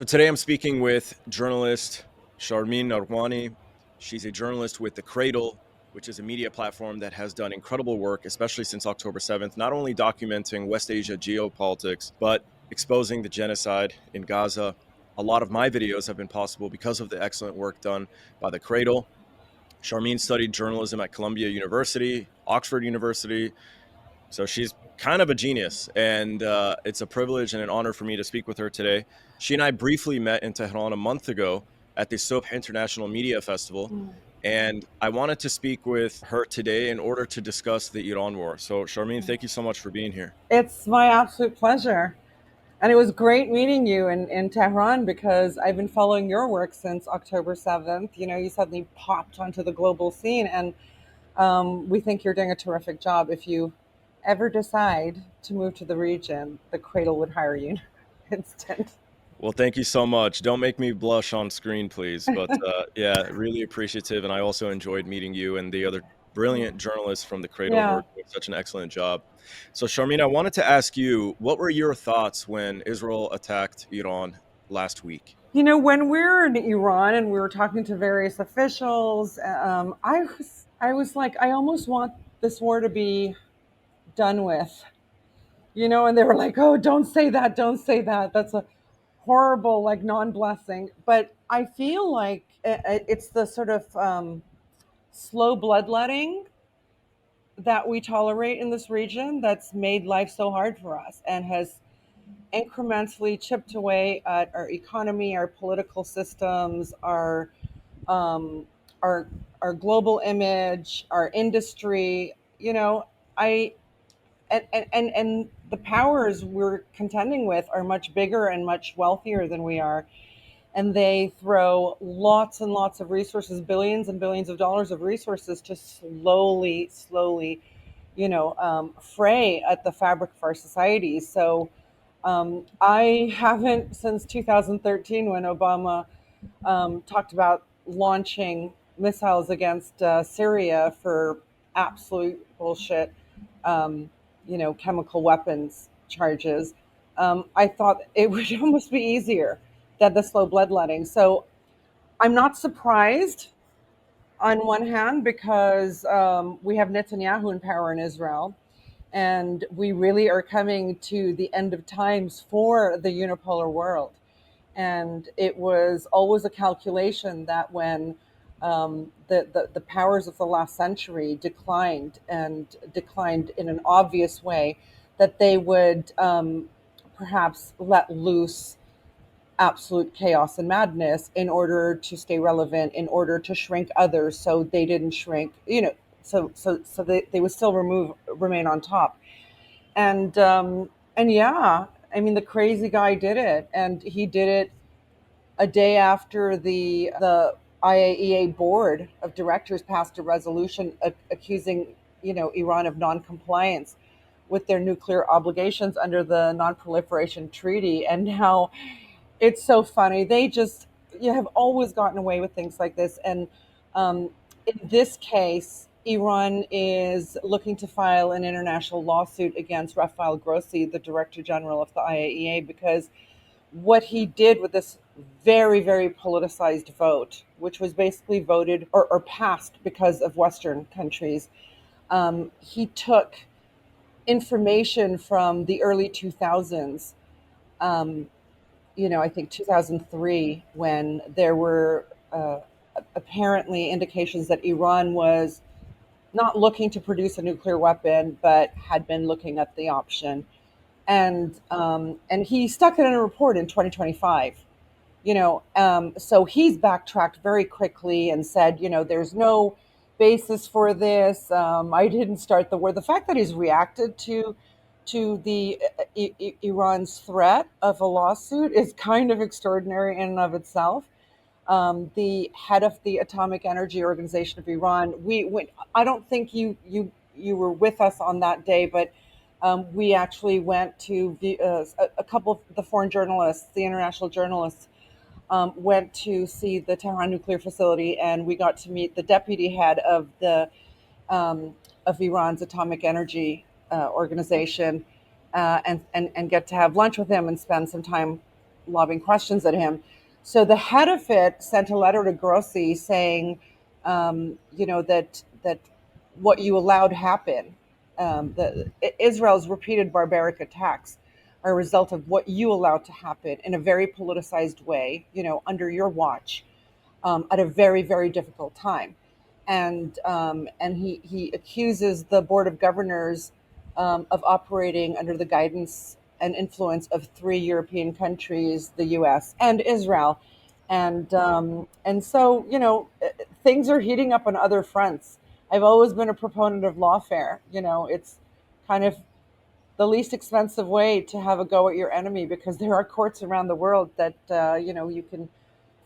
So today I'm speaking with journalist Sharmine Narwani. She's a journalist with the Cradle, which is a media platform that has done incredible work, especially since October 7th, not only documenting West Asia geopolitics, but exposing the genocide in Gaza. A lot of my videos have been possible because of the excellent work done by the Cradle. Sharmine studied journalism at Columbia University, Oxford University, so she's kind of a genius, and it's a privilege and an honor for me to speak with her today. She and I briefly met in Tehran a month ago at the Sobh International Media Festival, and I wanted to speak with her today in order to discuss the Iran war. So, Sharmine, thank you so much for being here. It's my absolute pleasure. And it was great meeting you in Tehran because I've been following your work since October 7th. You know, you suddenly popped onto the global scene, and we think you're doing a terrific job. If you ever decide to move to the region, the Cradle would hire you instant. Well, thank you so much. Don't make me blush on screen, please. But yeah, really appreciative. And I also enjoyed meeting you and the other brilliant journalists from the Cradle who Yeah. are doing such an excellent job. So, Sharmina, I wanted to ask you, what were your thoughts when Israel attacked Iran last week? You know, when we were in Iran and we were talking to various officials, I was like, I almost want this war to be done with. And they were like, "Oh, don't say that, don't say that. That's a horrible, like, non-blessing." But I feel like it's the sort of slow bloodletting that we tolerate in this region that's made life so hard for us and has incrementally chipped away at our economy, our political systems, um, our our global image, our industry. I and the powers we're contending with are much bigger and much wealthier than we are, and they throw lots and lots of resources, billions and billions of dollars of resources, to slowly fray at the fabric of our society. So I haven't, since 2013, when Obama talked about launching missiles against Syria for absolute bullshit, chemical weapons charges. I thought it would almost be easier than the slow bloodletting. So I'm not surprised on one hand because we have Netanyahu in power in Israel. And we really are coming to the end of times for the unipolar world. And it was always a calculation that when the powers of the last century declined and declined in an obvious way, that they would perhaps let loose absolute chaos and madness in order to stay relevant, in order to shrink others so they didn't shrink, so they would still remain on top. And yeah, I mean, the crazy guy did it, and he did it a day after the IAEA board of directors passed a resolution accusing Iran of non-compliance with their nuclear obligations under the Non-Proliferation Treaty. And now it's so funny. They just, you have always gotten away with things like this. And in this case, Iran is looking to file an international lawsuit against Rafael Grossi, the Director General of the IAEA, because what he did with this very, very politicized vote, which was basically voted or passed because of Western countries, he took information from the early 2000s, um, I think 2003, when there were apparently indications that Iran was not looking to produce a nuclear weapon, but had been looking at the option. And he stuck it in a report in 2025. So he's backtracked very quickly and said, there's no basis for this. I didn't start the war. The fact that he's reacted to the Iran's threat of a lawsuit is kind of extraordinary in and of itself. The head of the Atomic Energy Organization of Iran, I don't think you were with us on that day, but we actually went to a couple of the foreign journalists, the international journalists, went to see the Tehran nuclear facility, and we got to meet the deputy head of Iran's atomic energy organization, and get to have lunch with him and spend some time lobbing questions at him. So the head of it sent a letter to Grossi saying, that what you allowed happen, Israel's repeated barbaric attacks are a result of what you allowed to happen in a very politicized way, under your watch, at a very, very difficult time. And he accuses the board of governors of operating under the guidance and influence of three European countries, the U.S. and Israel, and so things are heating up on other fronts. I've always been a proponent of lawfare. It's kind of the least expensive way to have a go at your enemy, because there are courts around the world that you can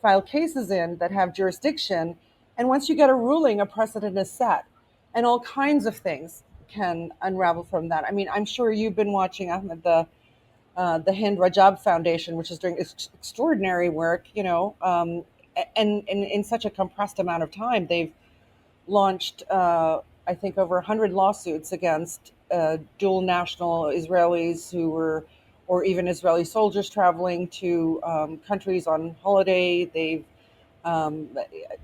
file cases in that have jurisdiction, and once you get a ruling, a precedent is set, and all kinds of things can unravel from that. I mean, I'm sure you've been watching, Ahmed, the Hind Rajab Foundation, which is doing extraordinary work, and in such a compressed amount of time. They've launched, I think, over 100 lawsuits against dual national Israelis who were, or even Israeli soldiers traveling to countries on holiday. Um,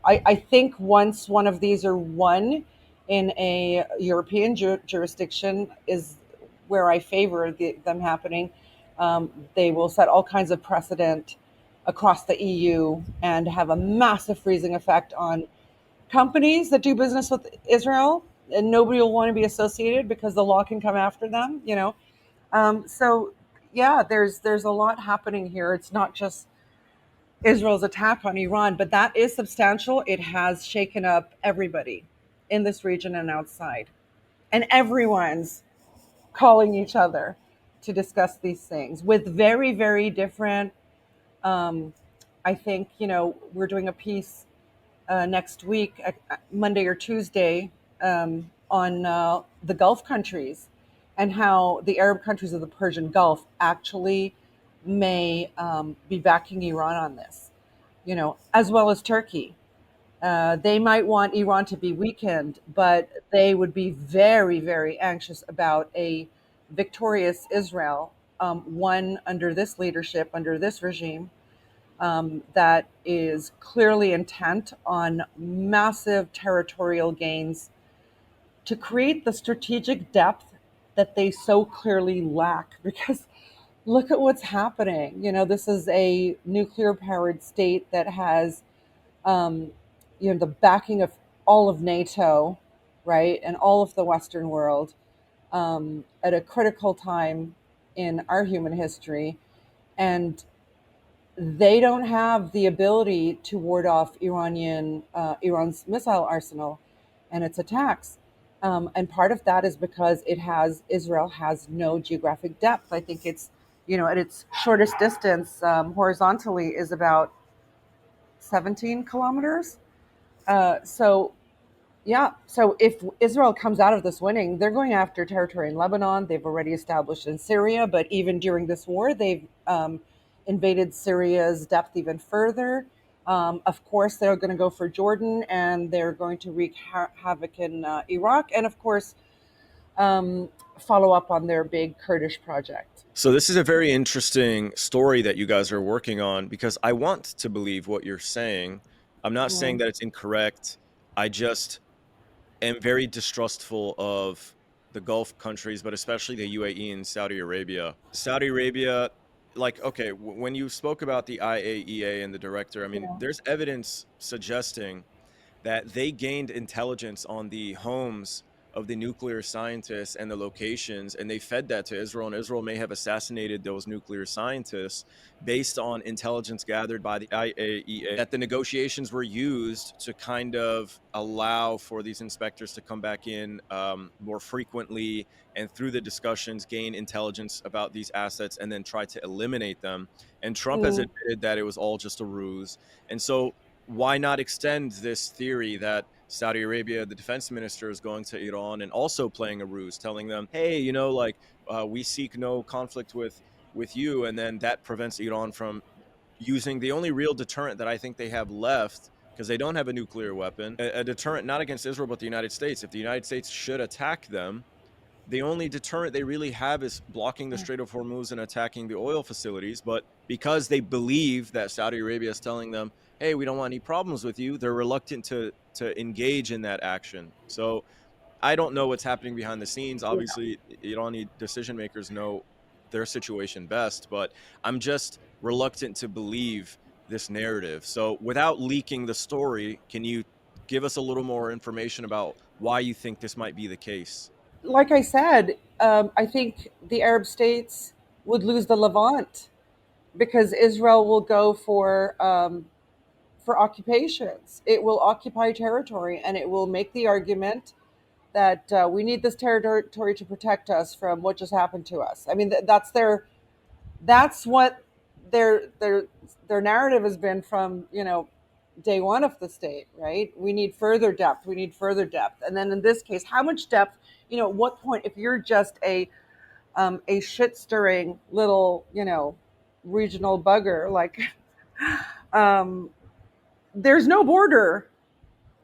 I think once one of these are won in a European jurisdiction is where I favor them happening. They will set all kinds of precedent across the EU and have a massive freezing effect on companies that do business with Israel, and nobody will want to be associated because the law can come after them. So yeah, there's a lot happening here. It's not just Israel's attack on Iran, but that is substantial. It has shaken up everybody in this region and outside, and everyone's calling each other to discuss these things with very, very different. um, I think we're doing a piece next week, Monday or Tuesday, on the Gulf countries and how the Arab countries of the Persian Gulf actually may be backing Iran on this, as well as Turkey. They might want Iran to be weakened, but they would be very, very anxious about a victorious Israel, one under this leadership, under this regime, that is clearly intent on massive territorial gains to create the strategic depth that they so clearly lack. Because look at what's happening. This is a nuclear powered state that has, um, the backing of all of NATO, right, and all of the Western world, at a critical time in our human history. And they don't have the ability to ward off Iran's missile arsenal and its attacks. And part of that is because Israel has no geographic depth. I think it's, at its shortest distance, horizontally, is about 17 kilometers. So yeah. So if Israel comes out of this winning, they're going after territory in Lebanon. They've already established in Syria, but even during this war, they've invaded Syria's depth even further. Of course, they're going to go for Jordan, and they're going to wreak havoc in Iraq, and of course, follow up on their big Kurdish project. So this is a very interesting story that you guys are working on, because I want to believe what you're saying. I'm not saying Mm, that it's incorrect. I just am very distrustful of the Gulf countries, but especially the UAE and Saudi Arabia. Saudi Arabia, like, okay, when you spoke about the IAEA and the director, I mean, yeah. there's evidence suggesting that they gained intelligence on the homes of the nuclear scientists and the locations, and they fed that to Israel, and Israel may have assassinated those nuclear scientists based on intelligence gathered by the IAEA, that the negotiations were used to kind of allow for these inspectors to come back in more frequently, and through the discussions gain intelligence about these assets and then try to eliminate them. And Trump has Mm, admitted that it was all just a ruse. And so why not extend this theory that Saudi Arabia, the defense minister, is going to Iran and also playing a ruse, telling them, "Hey, like we seek no conflict with you," and then that prevents Iran from using the only real deterrent that I think they have left, because they don't have a nuclear weapon, a deterrent not against Israel but the United States. If the United States should attack them, the only deterrent they really have is blocking the Strait of Hormuz and attacking the oil facilities. But because they believe that Saudi Arabia is telling them, hey, we don't want any problems with you, they're reluctant to engage in that action. So I don't know what's happening behind the scenes. Yeah. Obviously, Irani decision makers know their situation best, but I'm just reluctant to believe this narrative. So, without leaking the story, can you give us a little more information about why you think this might be the case? Like I said, I think the Arab states would lose the Levant because Israel will go for occupations. It will occupy territory, and it will make the argument that we need this territory to protect us from what just happened to us. I mean, that's what their their narrative has been from day one of the state. Right? We need further depth. We need further depth. And then in this case, how much depth? At what point, if you're just a shit stirring little regional bugger like um, there's no border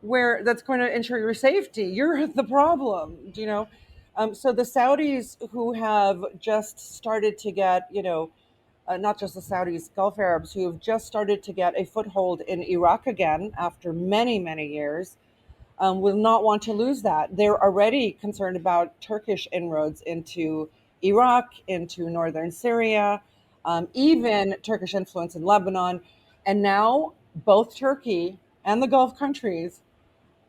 where that's going to ensure your safety. You're the problem, so the Saudis who have just started to get, not just the Saudis, Gulf Arabs who have just started to get a foothold in Iraq again after many, many years, will not want to lose that. They're already concerned about Turkish inroads into Iraq, into northern Syria, even Turkish influence in Lebanon. And now both Turkey and the Gulf countries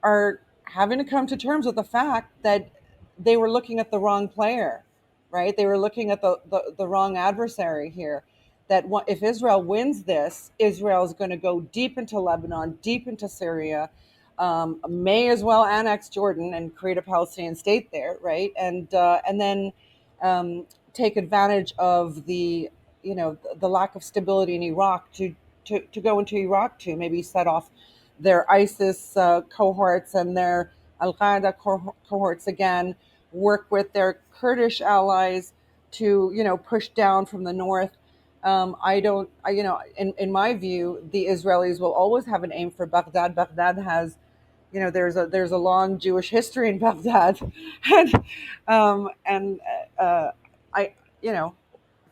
are having to come to terms with the fact that they were looking at the wrong player, right? They were looking at the wrong adversary here. That if Israel wins this, Israel is going to go deep into Lebanon, deep into Syria, may as well annex Jordan and create a Palestinian state there, right? And then take advantage of the lack of stability in Iraq to go into Iraq to maybe set off their ISIS cohorts and their Al Qaeda cohorts again, work with their Kurdish allies to push down from the north. I don't, in my view, the Israelis will always have an aim for Baghdad. Baghdad has, there's a long Jewish history in Baghdad, and I, you know,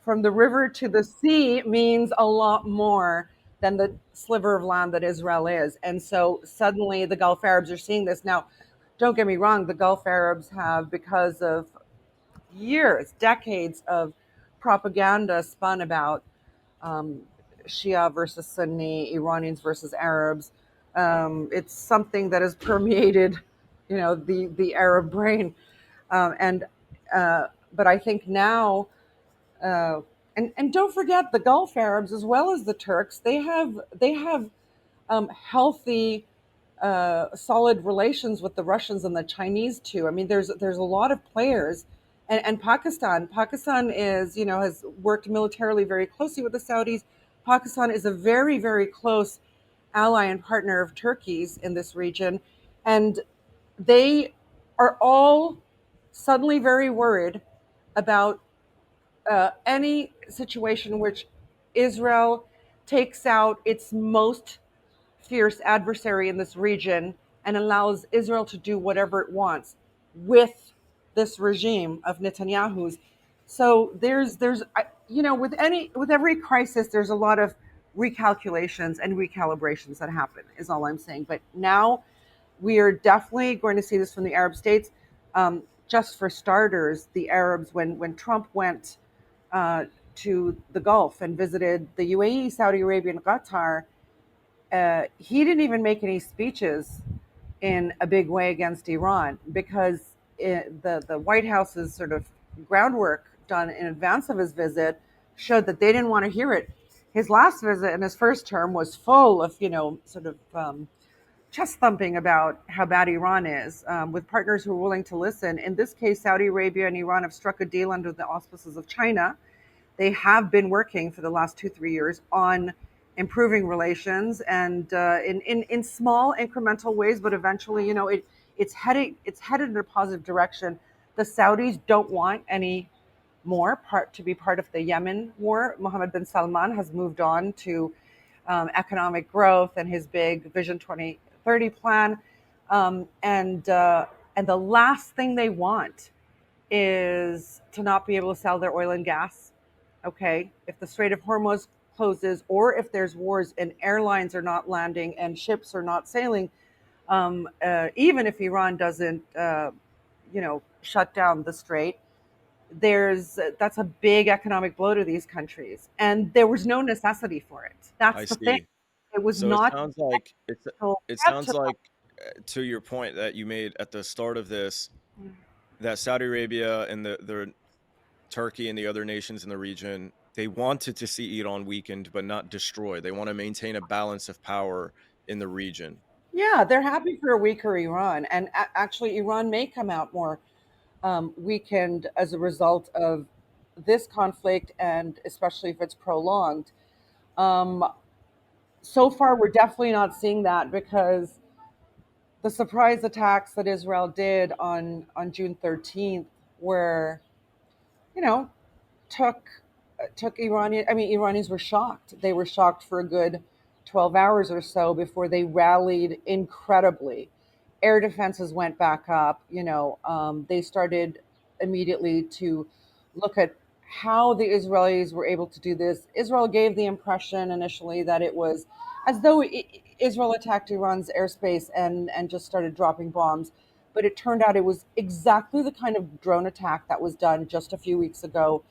from the river to the sea means a lot more than the sliver of land that Israel is. And so suddenly the Gulf Arabs are seeing this. Now, don't get me wrong, the Gulf Arabs have, because of years, decades of propaganda spun about um, Shia versus Sunni, Iranians versus Arabs. It's something that has permeated, the Arab brain, and but I think now, uh, and don't forget the Gulf Arabs as well as the Turks. They have healthy, solid relations with the Russians and the Chinese too. I mean, there's a lot of players, and Pakistan. Pakistan is has worked militarily very closely with the Saudis. Pakistan is a very, very close ally and partner of Turkey's in this region, and they are all suddenly very worried about any situation in which Israel takes out its most fierce adversary in this region and allows Israel to do whatever it wants with this regime of Netanyahu's. So there's with every crisis there's a lot of recalculations and recalibrations that happen is all I'm saying. But now we are definitely going to see this from the Arab states. Just for starters, the Arabs, when Trump went to the Gulf and visited the UAE, Saudi Arabia, and Qatar, he didn't even make any speeches in a big way against Iran because the White House's sort of groundwork done in advance of his visit showed that they didn't want to hear it. His last visit in his first term was full of, sort of chest thumping about how bad Iran is, with partners who are willing to listen. In this case, Saudi Arabia and Iran have struck a deal under the auspices of China. They have been working for the last 2-3 years on improving relations, and in small incremental ways, but eventually, it's headed in a positive direction. The Saudis don't want any more to be part of the Yemen war. Mohammed bin Salman has moved on to economic growth and his big Vision 2030 plan, and the last thing they want is to not be able to sell their oil and gas. Okay. If the Strait of Hormuz closes, or if there's wars and airlines are not landing and ships are not sailing, even if Iran doesn't, shut down the strait, that's a big economic blow to these countries, and there was no necessity for it. That's I the thing. see. It was So it not sounds like to it get sounds to like to your point that you made at the start of this, that Saudi Arabia and the Turkey and the other nations in the region, they wanted to see Iran weakened but not destroyed. They want to maintain a balance of power in the region. yeah, they're happy for a weaker Iran, and actually, Iran may come out more weakened as a result of this conflict, and especially if it's prolonged. Um, so far, we're definitely not seeing that because the surprise attacks that Israel did on June 13th were, you know, took took Iranian. I mean, Iranians were shocked. They were shocked for a good 12 hours or so before they rallied incredibly. Air defenses went back up. They started immediately to look at how the Israelis were able to do this. Israel gave the impression initially that it was as though Israel attacked Iran's airspace and just started dropping bombs. But it turned out it was exactly the kind of drone attack that was done just a few weeks ago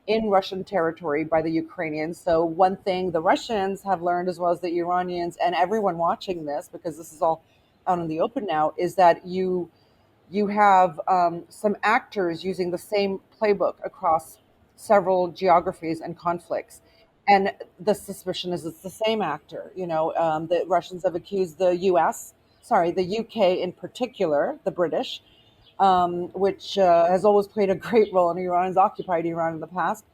in Russian territory by the Ukrainians. So, one thing the Russians have learned, as well as the Iranians and everyone watching this, because this is all out in the open now, is that you have some actors using the same playbook across several geographies and conflicts. And the suspicion is it's the same actor. The Russians have accused the the UK in particular, the British, which has always played a great role in Iran, has occupied Iran in the past.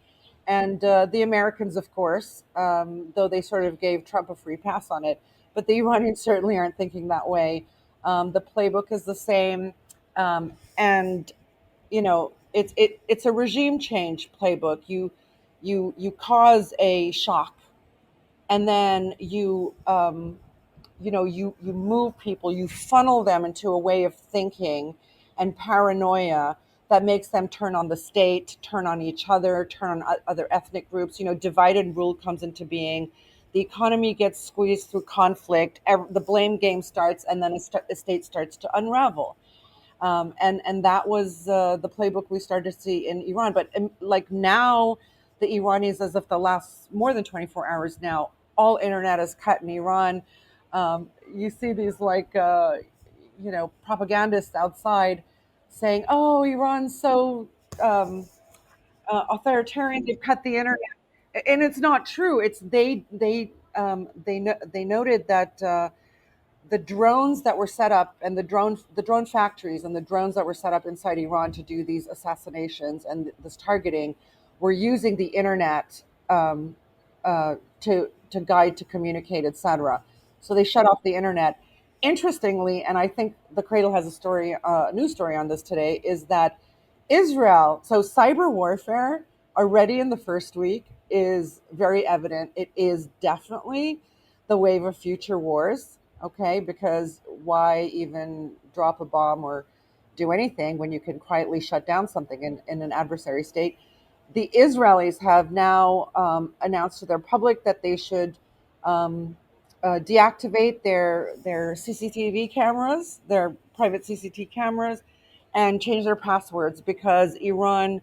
And the Americans, of course, though they sort of gave Trump a free pass on it, but the Iranians certainly aren't thinking that way. The playbook is the same, and it's a regime change playbook. You cause a shock, and then you move people, you funnel them into a way of thinking and paranoia that makes them turn on the state, turn on each other, turn on other ethnic groups. Divide and rule comes into being. The economy gets squeezed through conflict. The blame game starts, and then a state starts to unravel. And that was the playbook we started to see in Iran. But like now, the Iranis, as of the last more than 24 hours now, all internet is cut in Iran. You see these propagandists outside saying, "Oh, Iran's so authoritarian; they've cut the internet," and it's not true. It's they noted that. The drones that were set up and the drone factories and the drones that were set up inside Iran to do these assassinations and this targeting were using the internet to guide, to communicate, etc. So they shut off the internet. Interestingly, and I think the Cradle has a news story on this today, is that Israel, so cyber warfare already in the first week is very evident. It is definitely the wave of future wars, okay? Because why even drop a bomb or do anything when you can quietly shut down something in an adversary state? The Israelis have now announced to their public that they should deactivate their CCTV cameras, their private CCTV cameras, and change their passwords because Iran,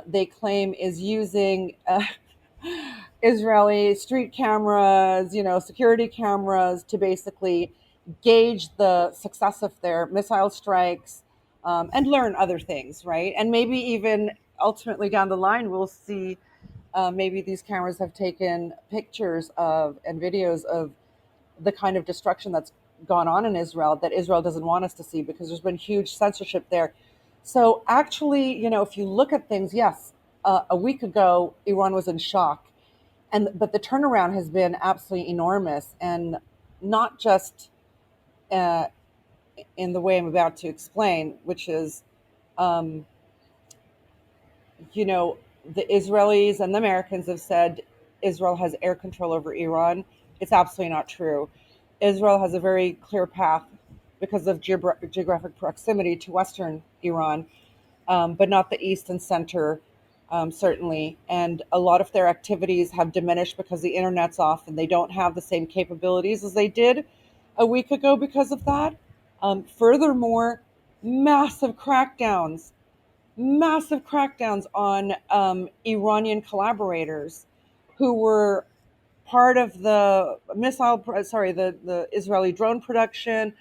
they claim, is using Israeli street cameras, security cameras to basically gauge the success of their missile strikes and learn other things, right? And maybe even ultimately down the line, we'll see maybe these cameras have taken pictures of and videos of the kind of destruction that's gone on in Israel that Israel doesn't want us to see because there's been huge censorship there. So actually, if you look at things, yes, a week ago Iran was in shock, but the turnaround has been absolutely enormous, and not just uh, in the way I'm about to explain, which is, um, you know, the Israelis and the Americans have said Israel has air control over Iran. It's absolutely not true. Israel has a very clear path because of geographic proximity to Western Iran. but not the east and center, certainly. And a lot of their activities have diminished because the internet's off and they don't have the same capabilities as they did a week ago because of that. Furthermore, massive crackdowns, massive crackdowns on Iranian collaborators who were part of the the Israeli drone production,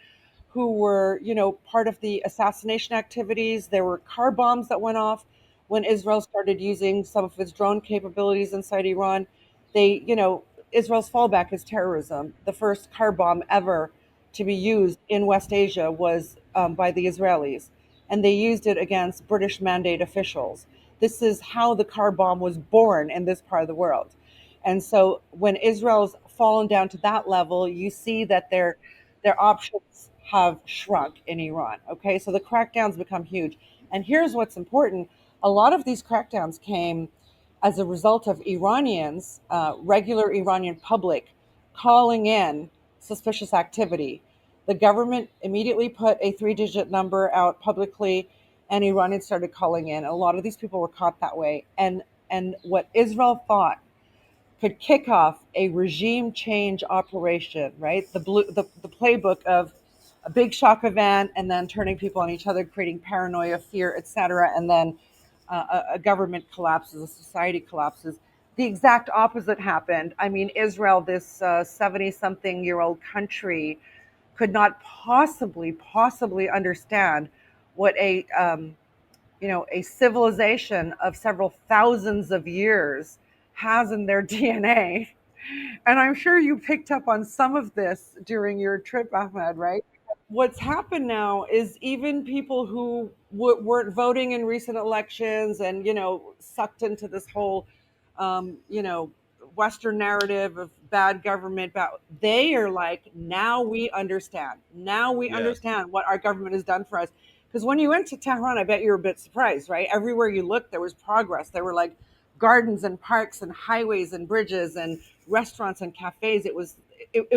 who were, part of the assassination activities. There were car bombs that went off when Israel started using some of its drone capabilities inside Iran. Israel's fallback is terrorism. The first car bomb ever to be used in West Asia was by the Israelis, and they used it against British mandate officials. This is how the car bomb was born in this part of the world. And so when Israel's fallen down to that level, you see that their options have shrunk in Iran. Okay, so the crackdowns become huge. And here's what's important: a lot of these crackdowns came as a result of Iranians, regular Iranian public, calling in suspicious activity. The government immediately put a 3-digit number out publicly, and Iranians started calling in. A lot of these people were caught that way. And what Israel thought could kick off a regime change operation, right? The playbook of a big shock event and then turning people on each other, creating paranoia, fear, etc., and then a government collapses, a society collapses. The exact opposite happened. I mean, Israel, this 70-something-year-old country, could not possibly understand what a civilization of several thousands of years has in their DNA. And I'm sure you picked up on some of this during your trip, Ahmed, right? What's happened now is even people who weren't voting in recent elections and, sucked into this whole, Western narrative of bad government, they are like, now we understand. Now we Yeah. understand what our government has done for us. Because when you went to Tehran, I bet you were a bit surprised, right? Everywhere you looked, there was progress. There were like gardens and parks and highways and bridges and restaurants and cafes. It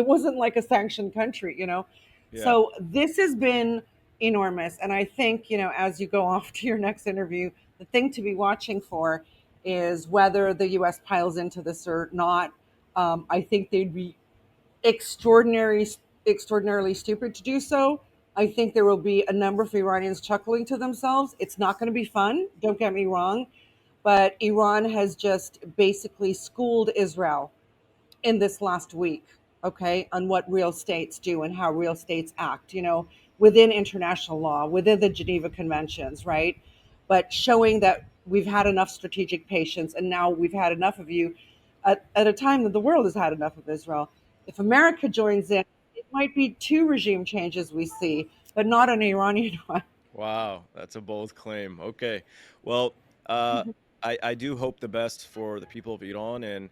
wasn't like a sanctioned country. Yeah. So this has been enormous. And I think, as you go off to your next interview, the thing to be watching for is whether the US piles into this or not. I think they'd be extraordinarily stupid to do so. I think there will be a number of Iranians chuckling to themselves. It's not going to be fun, don't get me wrong, but Iran has just basically schooled Israel in this last week, okay, on what real states do and how real states act, within international law, within the Geneva Conventions, right? But showing that we've had enough strategic patience and now we've had enough of you at a time that the world has had enough of Israel. If America joins in, it might be 2 regime changes we see, but not an Iranian one. Wow, that's a bold claim. Okay. Well, uh, I do hope the best for the people of Iran, and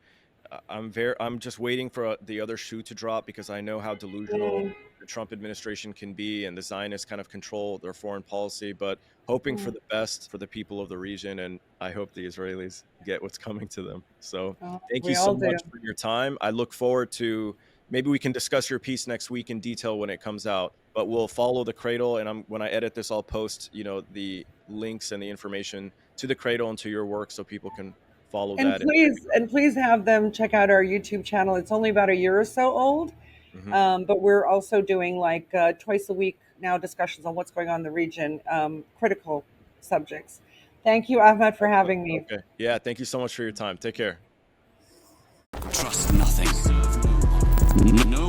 I'm just waiting for the other shoe to drop because I know how delusional Mm, the Trump administration can be, and the Zionists kind of control their foreign policy. But hoping for mm. the best for the people of the region, and I hope the Israelis get what's coming to them. So thank you We so all do. much for your time. I look forward to maybe we can discuss your piece next week in detail when it comes out. But we'll follow the Cradle, and when I edit this, I'll post the links and the information to the Cradle and to your work so people can follow And that. please have them check out our YouTube channel. It's only about a year or so old, Mhm. but we're also doing like twice a week now discussions on what's going on in the region, critical subjects. Thank you, Ahmed, for Excellent. having me. Okay. Yeah. Thank you so much for your time. Take care. Trust nothing. No